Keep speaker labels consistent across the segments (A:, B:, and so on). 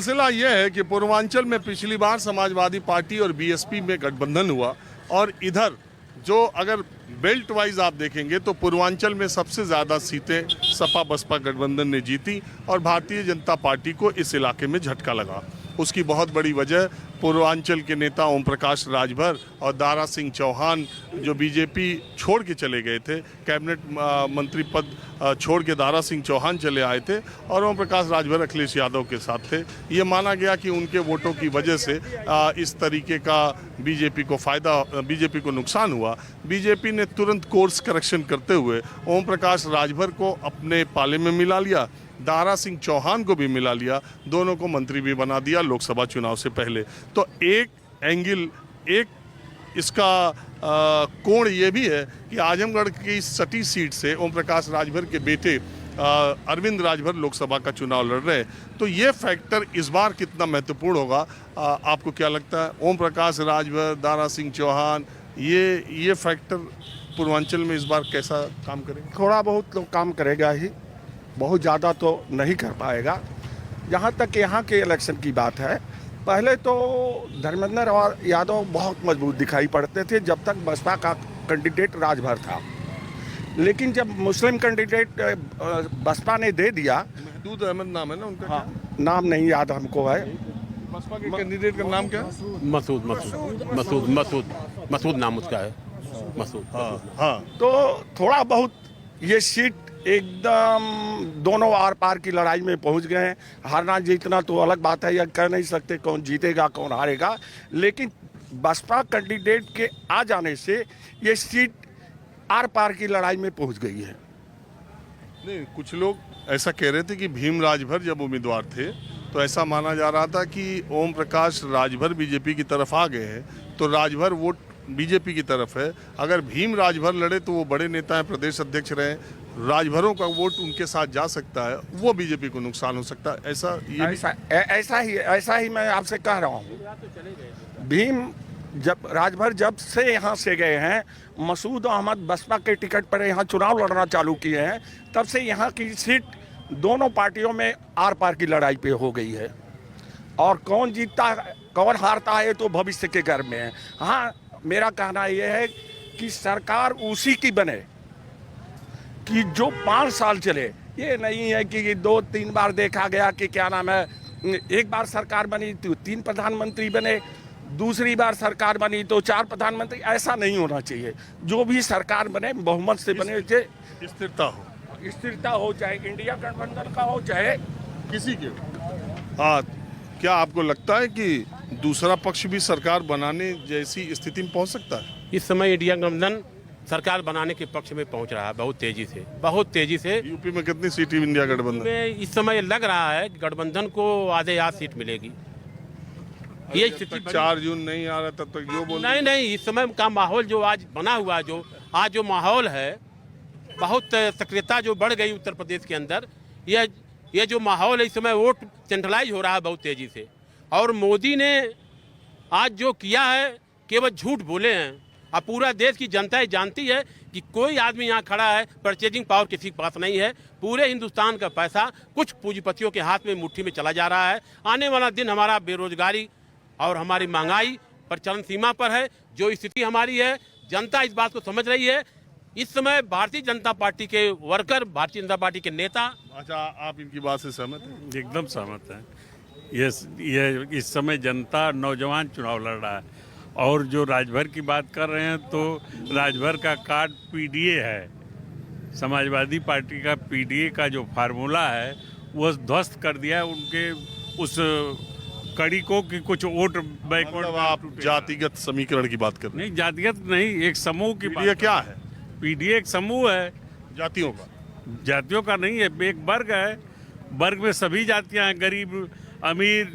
A: सिलसिला यह है कि पूर्वांचल में पिछली बार समाजवादी पार्टी और बीएसपी में गठबंधन हुआ और इधर जो अगर बेल्ट वाइज आप देखेंगे तो पूर्वांचल में सबसे ज़्यादा सीटें सपा बसपा गठबंधन ने जीती और भारतीय जनता पार्टी को इस इलाके में झटका लगा। उसकी बहुत बड़ी वजह पूर्वांचल के नेता ओम प्रकाश राजभर और दारा सिंह चौहान जो बीजेपी छोड़ के चले गए थे, कैबिनेट मंत्री पद छोड़ के दारा सिंह चौहान चले आए थे और ओम प्रकाश राजभर अखिलेश यादव के साथ थे। ये माना गया कि उनके वोटों की वजह से इस तरीके का बीजेपी को नुकसान हुआ। बीजेपी ने तुरंत कोर्स करेक्शन करते हुए ओम प्रकाश राजभर को अपने पाले में मिला लिया, दारा सिंह चौहान को भी मिला लिया, दोनों को मंत्री भी बना दिया लोकसभा चुनाव से पहले। तो एक एंगल, एक इसका कोण ये भी है कि आजमगढ़ की सटी सीट से ओम प्रकाश राजभर के बेटे अरविंद राजभर लोकसभा का चुनाव लड़ रहे हैं। तो ये फैक्टर इस बार कितना महत्वपूर्ण होगा, आपको क्या लगता है? ओम प्रकाश राजभर, दारा सिंह चौहान, ये फैक्टर पूर्वांचल में इस बार कैसा काम करेगा?
B: थोड़ा बहुत तो काम करेगा ही, बहुत ज़्यादा तो नहीं कर पाएगा। जहाँ तक यहाँ के इलेक्शन की बात है, पहले तो धर्मेंद्र और यादव बहुत मजबूत दिखाई पड़ते थे जब तक बसपा का कैंडिडेट राजभर था। लेकिन जब मुस्लिम कैंडिडेट बसपा ने दे दिया,
A: महदूद अहमद नाम है ना उनका?
B: हाँ, नाम नहीं याद हमको है।
A: बसपा के कैंडिडेट का नाम क्या है?
C: मसूद नाम उसका है, मसूद।
A: हाँ।
B: तो थोड़ा बहुत ये सीट एकदम दोनों आर पार की लड़ाई में पहुंच गए हैं। हारना जीतना तो अलग बात है, यह कह नहीं सकते कौन जीतेगा कौन हारेगा, लेकिन बसपा कैंडिडेट के आ जाने से ये सीट आर पार की लड़ाई में पहुंच गई है।
A: नहीं, कुछ लोग ऐसा कह रहे थे कि भीम राजभर जब उम्मीदवार थे तो ऐसा माना जा रहा था कि ओम प्रकाश राजभर बीजेपी की तरफ आ गए हैं तो राजभर वोट बीजेपी की तरफ है। अगर भीम राजभर लड़े तो वो बड़े नेता हैं, प्रदेश अध्यक्ष रहे, राजभरों का वोट उनके साथ जा सकता है, वो बीजेपी को नुकसान हो सकता है।
B: ऐसा ही मैं आपसे कह रहा हूँ। भीम राजभर जब से यहाँ से गए हैं, मसूद अहमद बसपा के टिकट पर यहाँ चुनाव लड़ना चालू किए हैं, तब से यहाँ की सीट दोनों पार्टियों में आर पार की लड़ाई पे हो गई है। और कौन जीतता कौन हारता है तो भविष्य के घर में है। हाँ, मेरा कहना यह है कि सरकार उसी की बने कि जो 5 साल चले। ये नहीं है कि 2-3 बार देखा गया कि क्या नाम है, एक बार सरकार बनी तो 3 प्रधानमंत्री बने, दूसरी बार सरकार बनी तो 4 प्रधानमंत्री। ऐसा नहीं होना चाहिए। जो भी सरकार बने बहुमत से बने, स्थिरता हो, चाहे इंडिया गठबंधन का हो चाहे
A: किसी के। हाँ, क्या आपको लगता है कि दूसरा पक्ष भी सरकार बनाने जैसी स्थिति में पहुंच सकता है?
C: इस समय इंडिया गठबंधन सरकार बनाने के पक्ष में पहुंच रहा है बहुत तेजी से।
A: यूपी में कितनी सीटें इंडिया गठबंधन
C: में इस समय लग रहा है कि गठबंधन को आधे आध सीट मिलेगी। ये स्थिति
A: 4 जून नहीं आ रहा तब तक जो बोल
C: नहीं, इस समय का माहौल जो आज बना हुआ, जो माहौल है, बहुत सक्रियता जो बढ़ गई उत्तर प्रदेश के अंदर। ये जो माहौल है, इस समय वोट सेंट्रलाइज हो रहा है बहुत तेजी से। और मोदी ने आज जो किया है केवल झूठ बोले हैं। अब पूरा देश की जनता जानती है कि कोई आदमी यहाँ खड़ा है, परचेजिंग पावर किसी के पास नहीं है। पूरे हिंदुस्तान का पैसा कुछ पूंजीपतियों के हाथ में मुट्ठी में चला जा रहा है। आने वाला दिन हमारा बेरोजगारी और हमारी महंगाई पर चरम सीमा पर है। जो स्थिति हमारी है, जनता इस बात को समझ रही है। इस समय भारतीय जनता पार्टी के वर्कर, भारतीय जनता पार्टी के नेता।
A: अच्छा, आप इनकी बात से सहमत हैं?
D: एकदम सहमत हैं। ये इस समय जनता, नौजवान चुनाव लड़ रहा है। और जो राजभर की बात कर रहे हैं तो राजभर का कार्ड पीडीए है। समाजवादी पार्टी का पीडीए का जो फार्मूला है वो ध्वस्त कर दिया है उनके उस कड़ी को कि कुछ वोट बैकवर्ड।
A: मतलब आप जातिगत समीकरण की बात कर रहे हैं?
D: नहीं, जातिगत नहीं, एक समूह की
A: पीडीए क्या है?
D: पीडीए एक समूह है जातियों का नहीं है, एक वर्ग है। वर्ग में सभी जातियां हैं, गरीब, अमीर,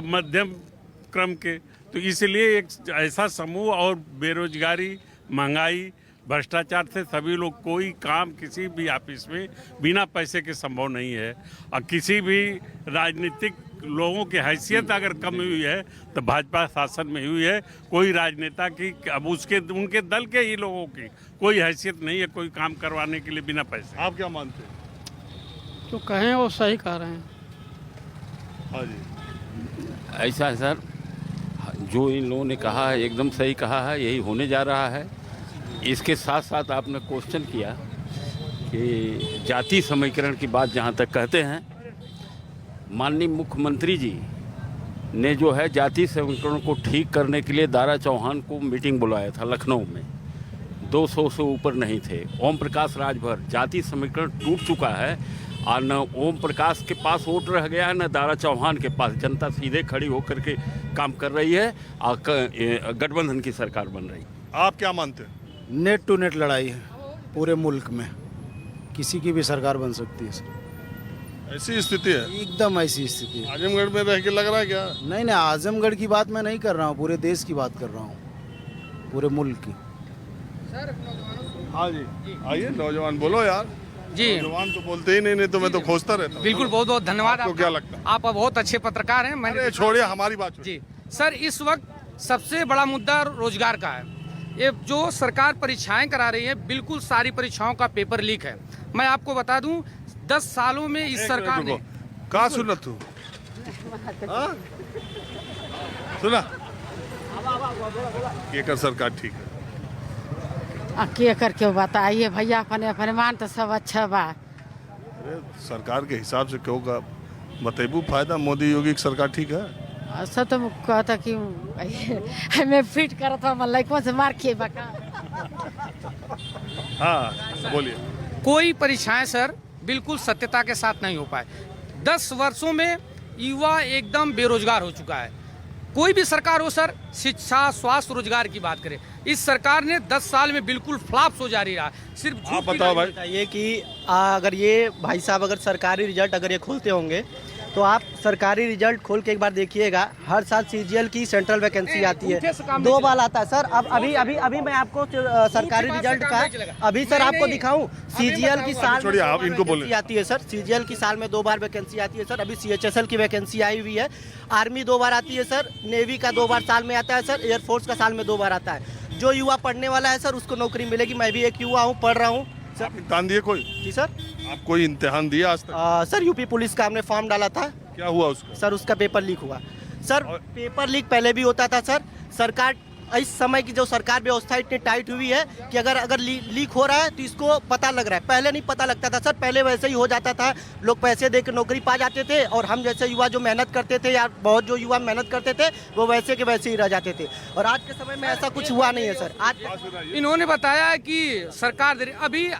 D: मध्यम क्रम के। तो इसलिए एक ऐसा समूह, और बेरोजगारी, महंगाई, भ्रष्टाचार से सभी लोग, कोई काम किसी भी ऑफिस में बिना पैसे के संभव नहीं है। और किसी भी राजनीतिक लोगों की हैसियत अगर कम हुई है तो भाजपा शासन में हुई है। कोई राजनेता की, अब उनके दल के ही लोगों की कोई हैसियत नहीं है कोई काम करवाने के लिए बिना पैसे।
A: आप क्या मानते हैं?
E: जो कहें वो सही कह रहे हैं।
A: हाँ जी।
E: ऐसा है सर, जो इन लोगों ने कहा है एकदम सही कहा है, यही होने जा रहा है। इसके साथ साथ आपने क्वेश्चन किया कि जाति समीकरण की बात जहाँ तक कहते हैं, माननीय मुख्यमंत्री जी ने जो है जाति समीकरण को ठीक करने के लिए दारा चौहान को मीटिंग बुलाया था लखनऊ में। 200 से ऊपर नहीं थे। ओम प्रकाश राजभर, जाति समीकरण टूट चुका है और न ओम प्रकाश के पास वोट रह गया है न दारा चौहान के पास। जनता सीधे खड़ी होकर के काम कर रही है और गठबंधन की सरकार बन रही है।
A: आप क्या मानते हैं?
F: नेट टू नेट लड़ाई है पूरे मुल्क में, किसी की भी सरकार बन सकती है सर।
A: ऐसी स्थिति है?
F: एकदम ऐसी स्थिति है।
A: आजमगढ़ में रह के लग रहा है क्या?
F: नहीं, आजमगढ़ की बात मैं नहीं कर रहा हूँ, पूरे देश की बात कर रहा हूँ, पूरे मुल्क की।
A: हाँ जी, आइए नौजवान, बोलो यार
G: जी।
A: नौजवान तो बोलते ही नहीं तो मैं तो खोजता रहता हूँ।
G: बिल्कुल, बहुत बहुत धन्यवाद।
A: आपको क्या लगता है?
G: आप बहुत अच्छे पत्रकार हैं।
A: अरे छोड़िए हमारी बात छोड़िए।
G: जी सर, इस वक्त सबसे बड़ा मुद्दा रोजगार का है। ये जो सरकार परीक्षाएं करा रही है, बिल्कुल सारी परीक्षाओं का पेपर लीक है। मैं आपको बता दूं, 10 सालों में इस सरकार ने
A: कहा सुना तू सुना ये कर सरकार ठीक है।
H: के करके बताइए भैया, अपने अपने मान तो सब अच्छा बा।
A: अरे सरकार के हिसाब से क्यों का बतेबू फायदा? मोदी योगी की सरकार ठीक है?
H: सब तो कहता कि हमें फिट करता मैं लड़कों से मार के बका।
A: हाँ बोलिए।
G: कोई परीक्षाएं सर बिल्कुल सत्यता के साथ नहीं हो पाए। 10 वर्षों में युवा एकदम बेरोजगार हो चुका है। कोई भी सरकार हो सर, शिक्षा, स्वास्थ्य, रोजगार की बात करें, इस सरकार ने 10 साल में बिल्कुल फ्लॉप हो जारी रहा। सिर्फ
A: आप बताओ भाई।
I: बताइए कि अगर ये भाई साहब अगर सरकारी रिजल्ट अगर ये खोलते होंगे तो आप सरकारी रिजल्ट खोल के एक बार देखिएगा, हर साल सीजीएल की सेंट्रल वैकेंसी आती है, 2 बार आता है सर। अब अभी मैं आपको सरकारी रिजल्ट का अभी सर आपको दिखाऊं, सीजीएल की साल में
A: आप इनको बोले
I: आती है सर, सीजीएल की साल में 2 बार वैकेंसी आती है सर। अभी सीएचएसएल की वैकेंसी आई हुई है, आर्मी 2 बार आती है सर, नेवी का 2 बार साल में आता है सर, एयरफोर्स का साल में 2 बार आता है। जो युवा पढ़ने वाला है सर उसको नौकरी मिलेगी। मैं भी एक युवा हूँ, पढ़ रहा हूँ सर।
A: इम्तिहान दिए कोई?
I: जी सर।
A: आप कोई इम्तिहान दिया आज तक?
I: सर यूपी पुलिस का हमने फॉर्म डाला था।
A: क्या हुआ उसका?
I: सर उसका पेपर लीक हुआ सर। पेपर लीक पहले भी होता था सर। सरकार इस समय की जो सरकार व्यवस्था इतनी टाइट हुई है कि अगर लीक हो रहा है तो इसको पता लग रहा है। पहले नहीं पता लगता था सर, पहले वैसे ही हो जाता था, लोग पैसे दे के नौकरी पा जाते थे और हम जैसे युवा जो मेहनत करते थे या बहुत जो युवा मेहनत करते थे वो वैसे के वैसे ही रह जाते थे। और आज के समय में ऐसा कुछ हुआ नहीं है सर। आज
G: इन्होंने बताया कि सरकार अभी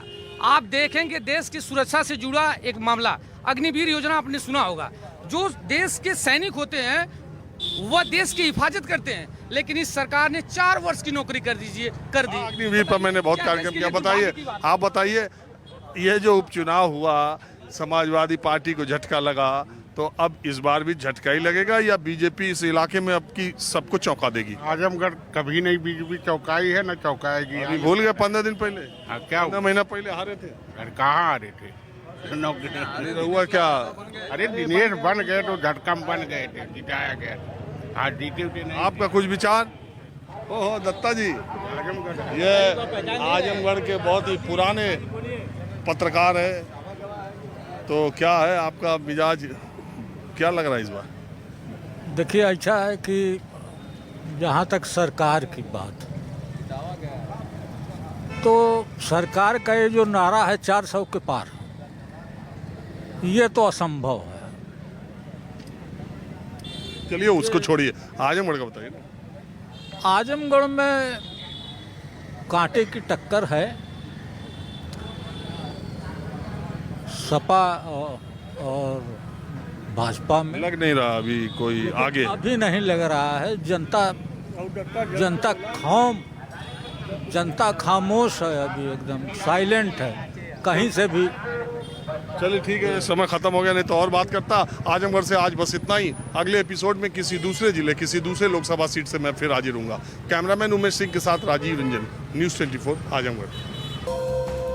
G: आप देखेंगे देश की सुरक्षा से जुड़ा एक मामला, अग्निवीर योजना आपने सुना होगा। जो देश के सैनिक होते हैं वह देश की हिफाजत करते हैं, लेकिन इस सरकार ने 4 वर्ष की नौकरी कर दी।
A: अग्निवीर पर मैंने बहुत कार्यक्रम किया। बताइए, आप बताइए, ये जो उपचुनाव हुआ, समाजवादी पार्टी को झटका लगा, तो अब इस बार भी झटका ही लगेगा या बीजेपी इस इलाके में अब की सबको चौंका देगी?
J: आजमगढ़ कभी नहीं बीजेपी चौंकाई है, न चौंकाएगी।
A: अभी भूल गए 15 दिन पहले?
J: क्या
A: 15 महीना पहले हारे थे।
J: कहाँ आ रहे थे?
A: हुआ क्या?
J: अरे दिनेश बन गए तो झटका में बन गए थे, जिताया गया। आज जीते उठे नहीं।
A: आपका कुछ विचार? ओहो दत्ता जी, ये आजमगढ़ के बहुत ही पुराने पत्रकार है, तो क्या है आपका मिजाज, क्या लग रहा है इस बार?
K: देखिए, अच्छा है कि जहाँ तक सरकार की बात, तो सरकार का ये जो नारा है 400 के पार, ये तो असंभव है।
A: चलिए उसको छोड़िए, आजमगढ़ का बताइए ना।
K: आजमगढ़ में कांटे की टक्कर है। सपा और भाजपा में
A: लग नहीं रहा अभी कोई आगे,
K: अभी नहीं लग रहा है। जनता खामोश है, अभी एकदम साइलेंट है, कहीं से भी।
A: चलिए ठीक है, समय खत्म हो गया, नहीं तो और बात करता। आजमगढ़ से आज बस इतना ही। अगले एपिसोड में किसी दूसरे जिले, किसी दूसरे लोकसभा सीट से मैं फिर हाजिर हूँगा। कैमरामैन उमेश सिंह के साथ राजीव रंजन, न्यूज़ 24 आजमगढ़।